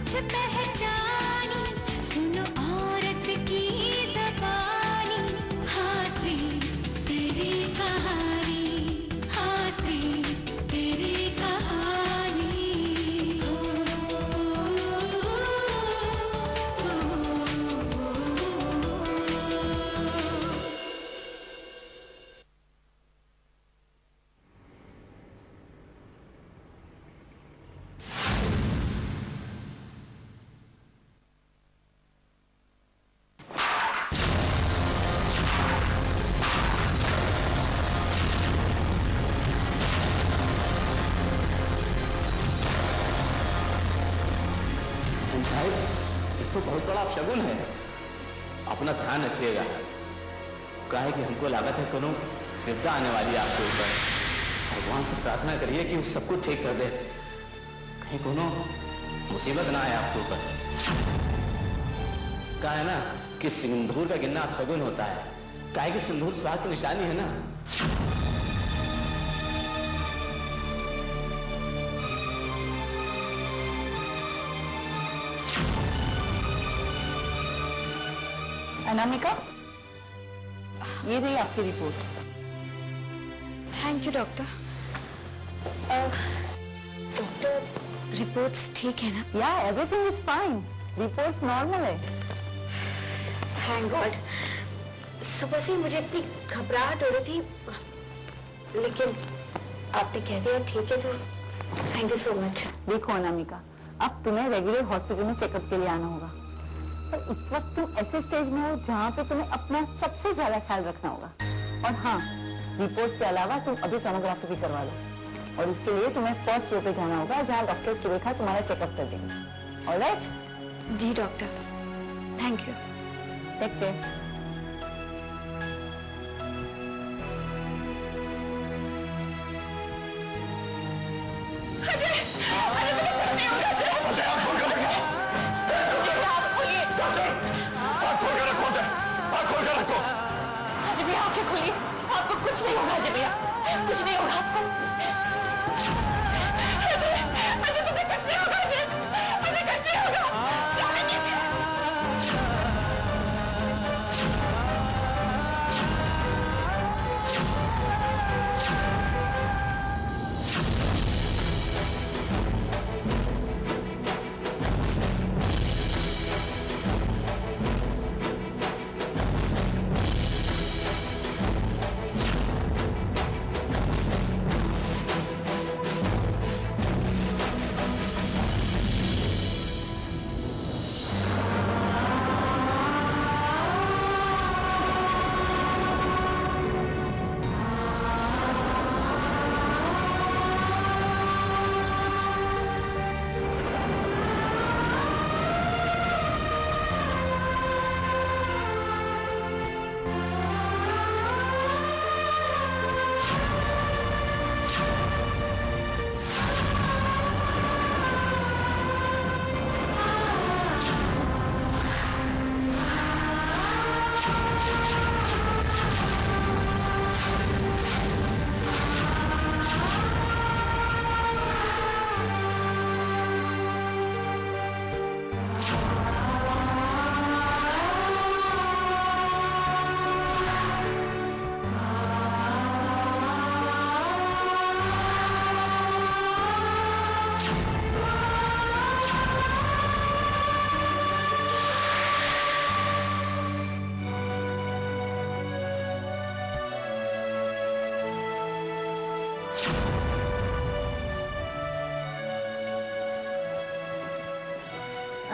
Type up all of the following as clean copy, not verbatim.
कुछ पहचानी, सुनो औरत की ज़बानी, हंसी तेरी कहानी, हंसी तेरी कहानी। तो बहुत बड़ा अपशगुन है, अपना ध्यान रखिएगा। काहे कि हमको लागत है कोनो विपदा आने वाली है आपके ऊपर। भगवान से प्रार्थना करिए कि उस सबको ठीक कर दे, कहीं कोनो मुसीबत ना आए आपके ऊपर। कहा है ना कि सिंदूर का गिरना अपशगुन होता है, काहे कि सिंदूर स्वाद की निशानी है ना। अनामिका, ये रही आपकी report. Thank you doctor. Doctor, reports ठीक है ना? या everything is fine, reports normal है। Thank God. सुबह से मुझे इतनी घबराहट हो रही थी, लेकिन आपने कह दिया ठीक है, तो थैंक यू सो मच। देखो अनामिका, अब तुम्हें रेगुलर हॉस्पिटल में चेकअप के लिए आना होगा, पर इस वक्त तुम ऐसे स्टेज में हो जहाँ पे तुम्हें अपना सबसे ज्यादा ख्याल रखना होगा। और हाँ, रिपोर्ट्स के अलावा तुम अभी सोनोग्राफी भी करवा लो, और इसके लिए तुम्हें फर्स्ट फ्लोर पे जाना होगा जहाँ डॉक्टर सुरेखा तुम्हारा चेकअप कर देंगे। ऑलराइट? जी doctor, thank you. Take care. आपको कुछ नहीं होगा अजय भैया, कुछ नहीं होगा आपको। अजय, अजय तुझे कुछ नहीं होगा, अजय, अजय कुछ नहीं होगा। जाने दीजिए।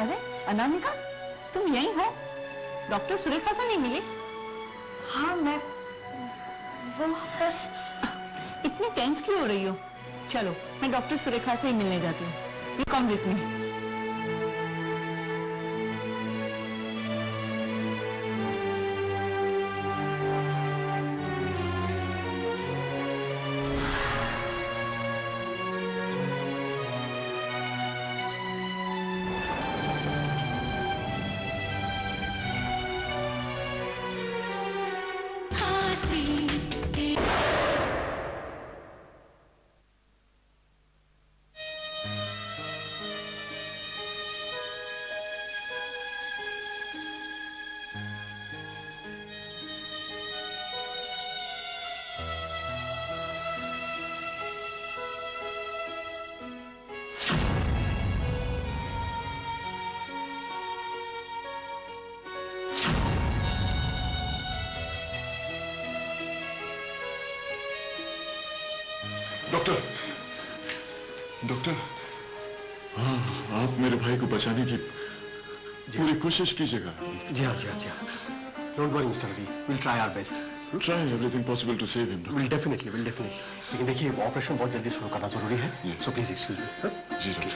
अरे अनामिका, तुम यहीं हो? डॉक्टर सुरेखा से नहीं मिली? हाँ, वो बस। इतनी टेंस क्यों हो रही हो? चलो, मैं डॉक्टर सुरेखा से ही मिलने जाती हूँ। You come with me. Doctor, doctor, हाँ, आप मेरे भाई को बचाने की पूरी कोशिश कीजिएगा। जी हाँ, जी हाँ, जी हाँ। Don't worry mister Ravi, will try our best. Try everything possible to save him. Will definitely. लेकिन देखिए ऑपरेशन बहुत जल्दी शुरू करना जरूरी है, सो प्लीज एक्सक्यूज मी। जी डॉक्टर।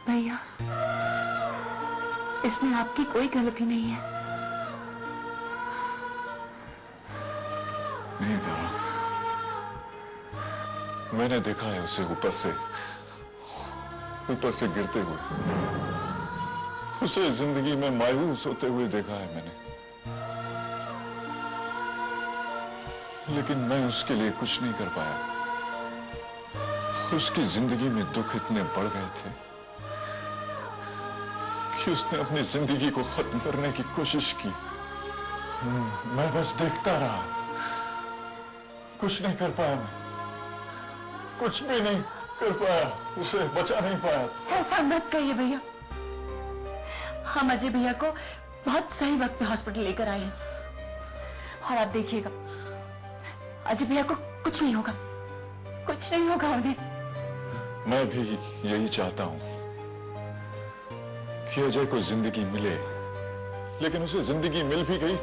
भैया, इसमें आपकी कोई गलती नहीं है। नहीं तारा, मैंने देखा है उसे ऊपर से गिरते हुए, उसे जिंदगी में मायूस होते हुए देखा है मैंने, लेकिन मैं उसके लिए कुछ नहीं कर पाया। उसकी जिंदगी में दुख इतने बढ़ गए थे कि उसने अपनी जिंदगी को खत्म करने की कोशिश की। मैं बस देखता रहा, कुछ नहीं कर पाया, मैं कुछ भी नहीं कर पाया, उसे बचा नहीं पाया। ऐसा मत कहिए भैया, हम अजय भैया को बहुत सही वक्त पे हॉस्पिटल लेकर आए हैं और आप देखिएगा अजय भैया को कुछ नहीं होगा, कुछ नहीं होगा उन्हें। मैं भी यही चाहता हूं कि अजय को जिंदगी मिले, लेकिन उसे जिंदगी मिल भी गई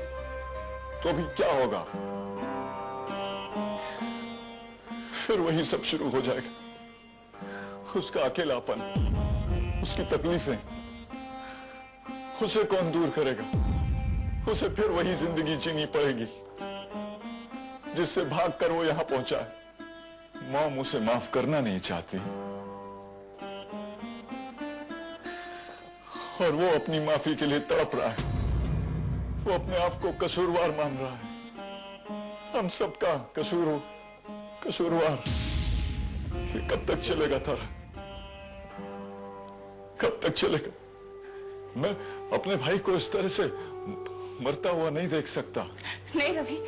तो अभी क्या होगा? फिर वही सब शुरू हो जाएगा, उसका अकेलापन, उसकी तकलीफें, उसे कौन दूर करेगा? उसे फिर वही जिंदगी जीनी पड़ेगी जिससे भागकर वो यहां पहुंचा है। मॉम उसे माफ करना नहीं चाहती और वो अपनी माफी के लिए तड़प रहा है। वो अपने आप को कसूरवार मान रहा है, हम सबका कसूरवार। ये कब तक चलेगा तारा, कब तक चलेगा? मैं अपने भाई को इस तरह से मरता हुआ नहीं देख सकता। नहीं रवि,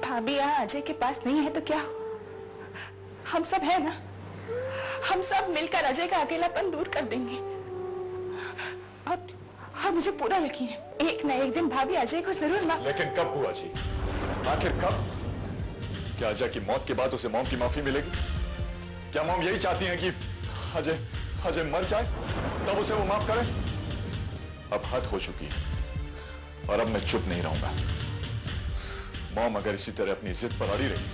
भाभी यहाँ अजय के पास नहीं है तो क्या हो? हम सब है ना, हम सब मिलकर अजय का अकेलापन दूर कर देंगे। और मुझे पूरा यकीन है एक ना एक दिन भाभी अजय को जरूर माफ। लेकिन कब बुआ जी, आखिर कब? क्या अजय की मौत के बाद उसे मॉम की माफी मिलेगी? क्या मॉम यही चाहती हैं कि अजय मर जाए तब उसे वो माफ करे? अब हद हो चुकी है और अब मैं चुप नहीं रहूंगा। मॉम अगर इसी तरह अपनी जिद पर अड़ी रही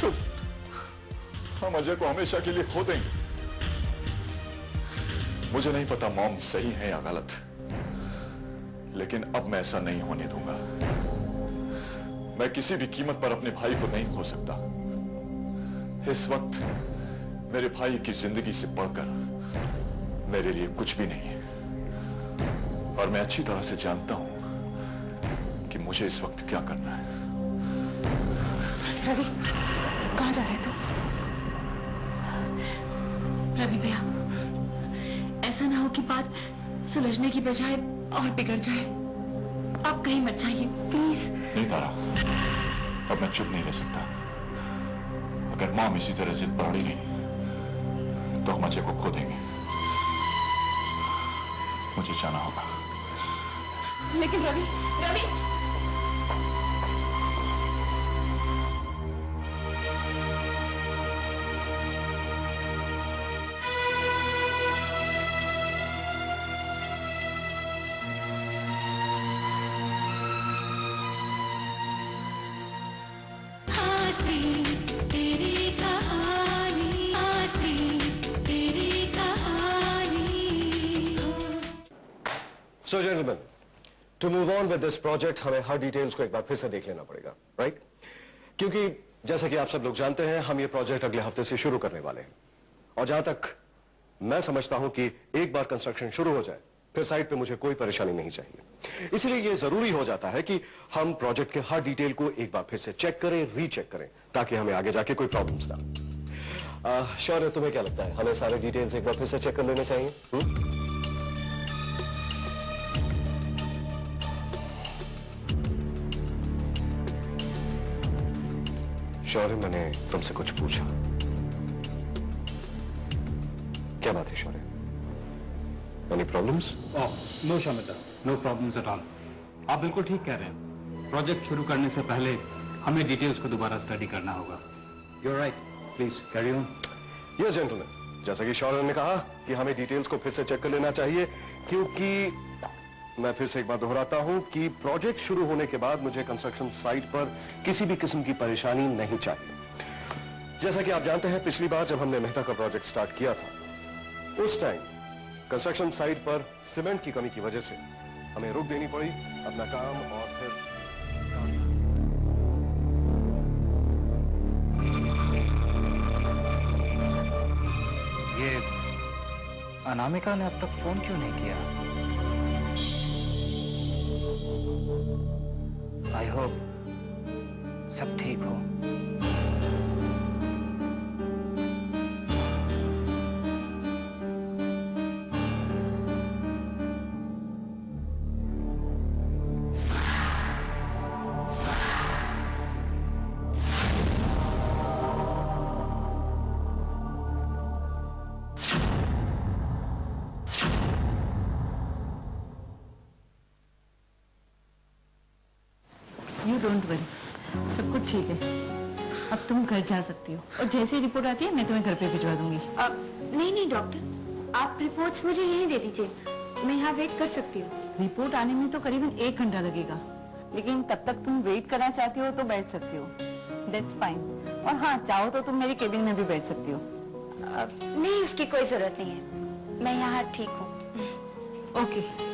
तो हम अजय को हमेशा के लिए खो देंगे। मुझे नहीं पता मॉम सही है या गलत, लेकिन अब मैं ऐसा नहीं होने दूंगा। मैं किसी भी कीमत पर अपने भाई को नहीं खो सकता। इस वक्त मेरे भाई की जिंदगी से बढ़कर मेरे लिए कुछ भी नहीं है और मैं अच्छी तरह से जानता हूं कि मुझे इस वक्त क्या करना है। रवि, कहां जा रहे तू? रवि भैया, ऐसा ना हो कि बात सुलझने की बजाय और बिगड़ जाए। आप कहीं मत जाइए प्लीज। नहीं तारा, अब मैं चुप नहीं रह सकता। अगर मॉम इसी तरह जिद पर अड़ी रही तो हम अजय को खो देंगे। मुझे जाना होगा। लेकिन Ravi, So gentlemen, to move on with this project हमें हर डिटेल्स को एक बार फिर से देख लेना पड़ेगा, राइट? क्योंकि जैसा कि आप सब लोग जानते हैं हम ये प्रोजेक्ट अगले हफ्ते से शुरू करने वाले हैं और जहां तक मैं समझता हूं कि एक बार कंस्ट्रक्शन शुरू हो जाए फिर साइट पे मुझे कोई परेशानी नहीं चाहिए। इसलिए यह जरूरी हो जाता है कि हम प्रोजेक्ट के हर डिटेल को एक बार फिर से चेक करें, रीचेक करें, ताकि हमें आगे जाके कोई प्रॉब्लम्स ना। शौर्य, तुम्हें क्या लगता है, हमें सारे डिटेल्स एक बार फिर से चेक कर लेने चाहिए? शौर्य, मैंने तुमसे कुछ पूछा। क्या बात है शौर्य? Any problems? Oh, no Shamita, no problems at all. आप बिल्कुल ठीक कह रहे हैं। प्रोजेक्ट शुरू करने से पहले हमें डिटेल्स को दोबारा स्टडी करना होगा। You're right. Please carry on. Yes, gentlemen. जैसा कि शौर्य ने कहा कि हमें डिटेल्स को फिर से चेक कर लेना चाहिए, क्योंकि मैं फिर से एक बार दोहराता हूं कि प्रोजेक्ट शुरू होने के बाद मुझे कंस्ट्रक्शन साइट पर किसी भी किस्म की परेशानी नहीं चाहिए। जैसा कि आप जानते हैं, पिछली बार जब हमने मेहता का प्रोजेक्ट स्टार्ट किया था, उस टाइम कंस्ट्रक्शन साइट पर सीमेंट की कमी की वजह से हमें रुक देनी पड़ी अपना काम, और फिर ये अनामिका ने अब तक फोन क्यों नहीं किया? आई होप सब ठीक हो। यू डोंट वरी, सब कुछ ठीक है। अब तुम घर जा सकती हो, और जैसे ही रिपोर्ट आती है मैं तुम्हें घर पे भिजवा दूंगी। नहीं नहीं डॉक्टर, आप रिपोर्ट्स मुझे यहीं दे दीजिए, मैं यहाँ वेट कर सकती हूँ। रिपोर्ट आने में तो करीबन 1 घंटा लगेगा, लेकिन तब तक तुम वेट करना चाहती हो तो बैठ सकती हो। That's fine. और हाँ, चाहो तो तुम मेरी केबिन में भी बैठ सकती हो। नहीं, उसकी कोई जरूरत नहीं है, मैं यहाँ ठीक हूँ। ओके।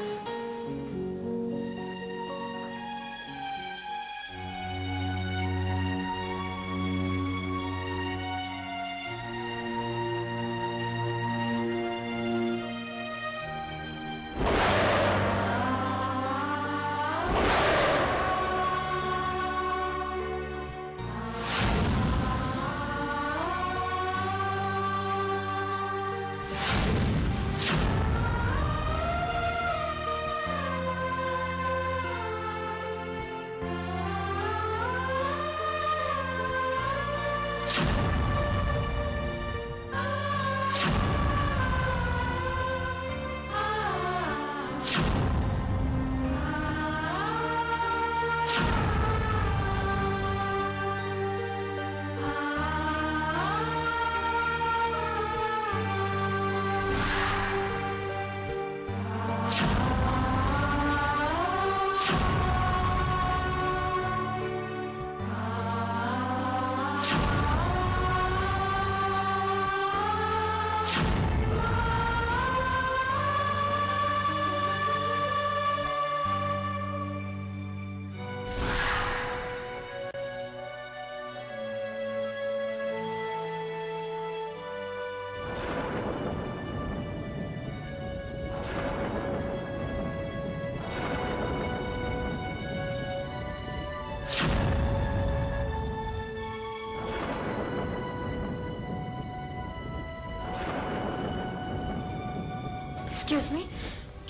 एक्सक्यूज मी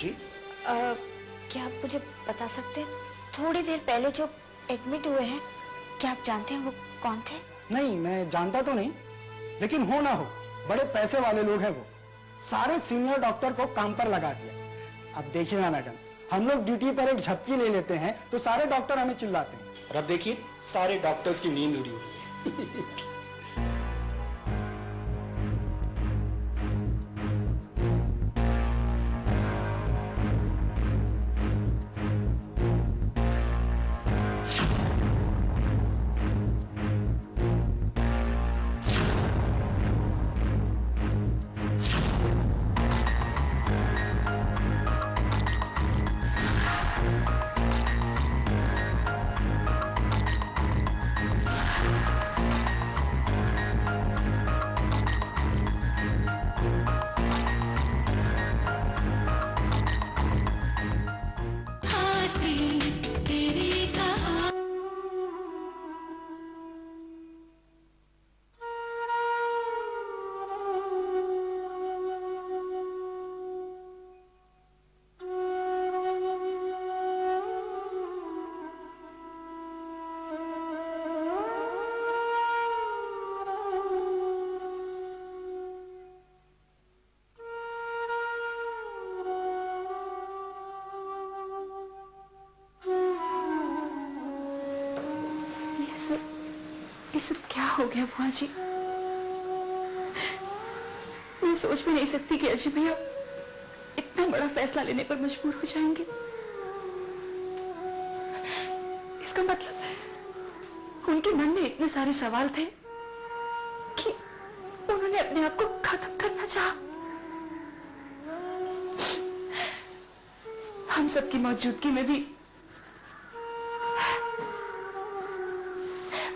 जी? क्या आप मुझे बता सकते हैं, थोड़ी देर पहले जो एडमिट हुए हैं, क्या आप जानते हैं वो कौन थे? नहीं, मैं जानता तो नहीं, लेकिन हो ना हो बड़े पैसे वाले लोग हैं वो। सारे सीनियर डॉक्टर को काम पर लगा दिया। अब देखिए ना मैडम, हम लोग ड्यूटी पर एक झपकी ले लेते हैं तो सारे डॉक्टर हमें चिल्लाते हैं, और अब देखिए सारे डॉक्टर्स की नींद उड़ी हुई है। ये सब क्या हो गया बुआ जी? मैं सोच भी नहीं सकती कि अजय भैया इतना बड़ा फैसला लेने पर मजबूर हो जाएंगे। इसका मतलब उनके मन में इतने सारे सवाल थे कि उन्होंने अपने आप को खत्म करना चाहा। हम सबकी मौजूदगी में भी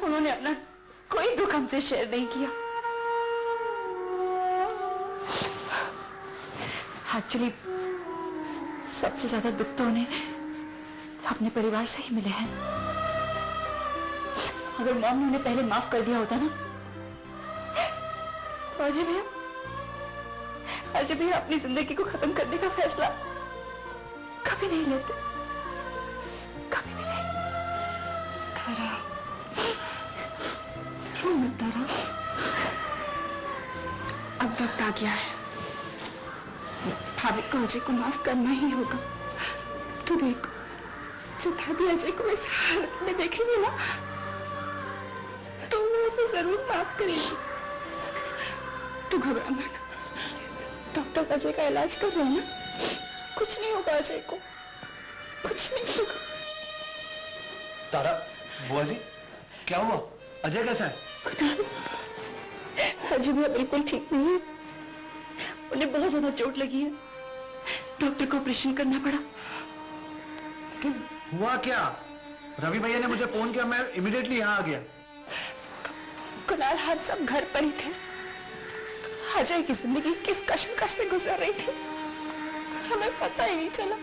उन्होंने अपना कोई दुख हमसे शेयर नहीं किया। एक्चुअली सबसे ज्यादा दुख तो उन्हें अपने परिवार से ही मिले हैं। अगर मॉम ने उन्हें पहले माफ कर दिया होता ना, तो अजय भैया अपनी जिंदगी को खत्म करने का फैसला कभी नहीं लेते, कभी भी नहीं। तारा, रो मत तारा, अब वक्त आ गया है, भाभी को अजय को माफ करना ही होगा। तू देख, जब भाभी अजय को इस हालत में देखेंगे ना, तो वो उसे जरूर माफ करेगी। तू घबरा मत, डॉक्टर अजय का इलाज कर रहे हैं ना, कुछ नहीं होगा अजय को, कुछ नहीं होगा। तारा, बुआ जी, क्या हुआ? अजय कैसा है? अजय भैया बिल्कुल ठीक नहीं है, उन्हें बहुत ज्यादा चोट लगी है, डॉक्टर को ऑपरेशन करना पड़ा। लेकिन हुआ क्या? रवि भैया ने मुझे फोन किया, मैं इमीडिएटली यहाँ आ गया। कुणाल, हम सब घर पर ही थे। अजय की जिंदगी किस कश्मकश से गुजर रही थी, हमें पता ही नहीं चला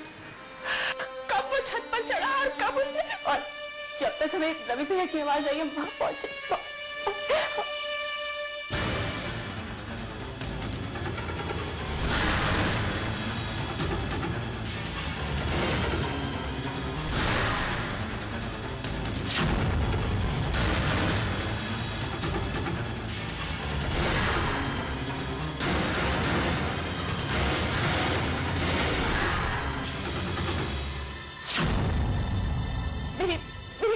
कब वो छत पर चढ़ा और कब उसने, और जब तक हमें रवि भैया की आवाज आई हम वहां पहुंचे।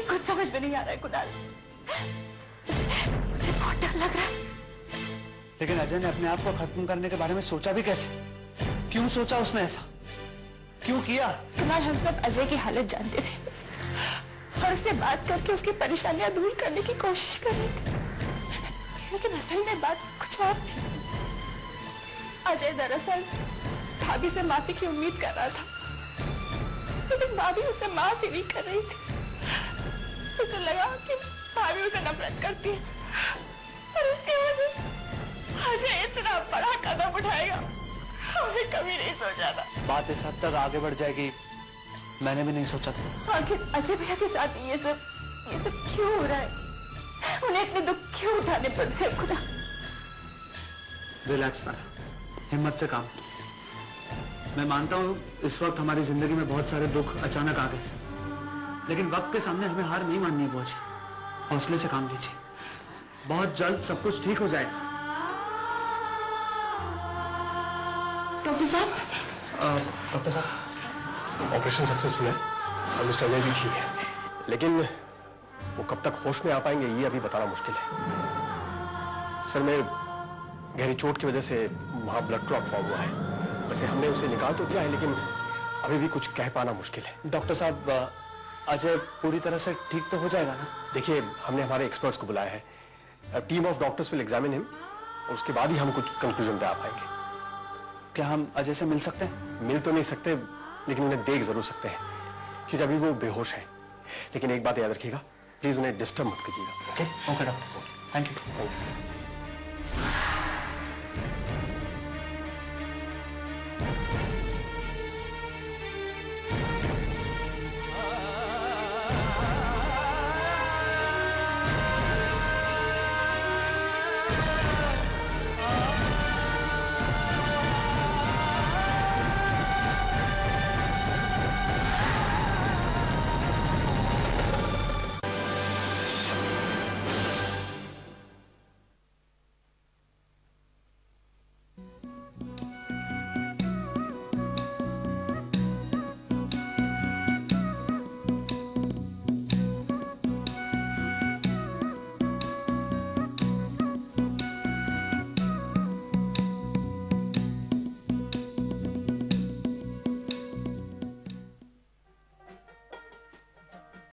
कुछ समझ में नहीं आ रहा है कुणाल, मुझे बहुत डर लग रहा है। लेकिन अजय ने अपने आप को खत्म करने के बारे में सोचा भी कैसे? क्यों सोचा उसने ऐसा? क्यों किया? कुणाल, हम सब अजय की हालत जानते थे और उससे बात करके उसकी परेशानियां दूर करने की कोशिश कर रहे थे, लेकिन असल में बात कुछ और थी। अजय दरअसल भाभी से माफी की उम्मीद कर रहा था, लेकिन भाभी उसे माफ ही नहीं कर रही थी। उसे लगा कि भाभी उसे नफरत करती है और इसकी वजह से अजय इतना बड़ा कदम उठाएगा, हमने कभी नहीं सोचा था। बात इस हद तक आगे बढ़ जाएगी मैंने भी नहीं सोचा था। आखिर अजय भैया के साथ ये सब क्यों हो रहा है? उन्हें इतने दुख क्यों उठाने पड़ रहे हैं? खुदा, रिलैक्स तारा, हिम्मत से काम। मैं मानता हूँ इस वक्त हमारी जिंदगी में बहुत सारे दुख अचानक आ गए, लेकिन वक्त के सामने हमें हार नहीं माननी है बुआ जी। हौसले से काम लीजिए, बहुत जल्द सब कुछ ठीक हो जाएगा। डॉक्टर साहब, ऑपरेशन सक्सेसफुल है और मिस्टर अजय भी ठीक है, लेकिन वो कब तक होश में आ पाएंगे ये अभी बताना मुश्किल है। सर, में गहरी चोट की वजह से वहां ब्लड क्लॉट फॉर्म हुआ है। वैसे हमने उसे निकाल तो दिया है, लेकिन अभी भी कुछ कह पाना मुश्किल है। डॉक्टर साहब, अजय पूरी तरह से ठीक तो हो जाएगा ना? देखिए, हमने हमारे एक्सपर्ट्स को बुलाया है, team of doctors will examine him, और उसके बाद ही हम कुछ कंक्लूजन पे आ पाएंगे। क्या हम अजय से मिल सकते हैं? मिल तो नहीं सकते, लेकिन उन्हें देख जरूर सकते हैं, क्योंकि अभी वो बेहोश है। लेकिन एक बात याद रखिएगा, प्लीज उन्हें डिस्टर्ब मत कीजिएगा। Okay? Okay doctor, thank you.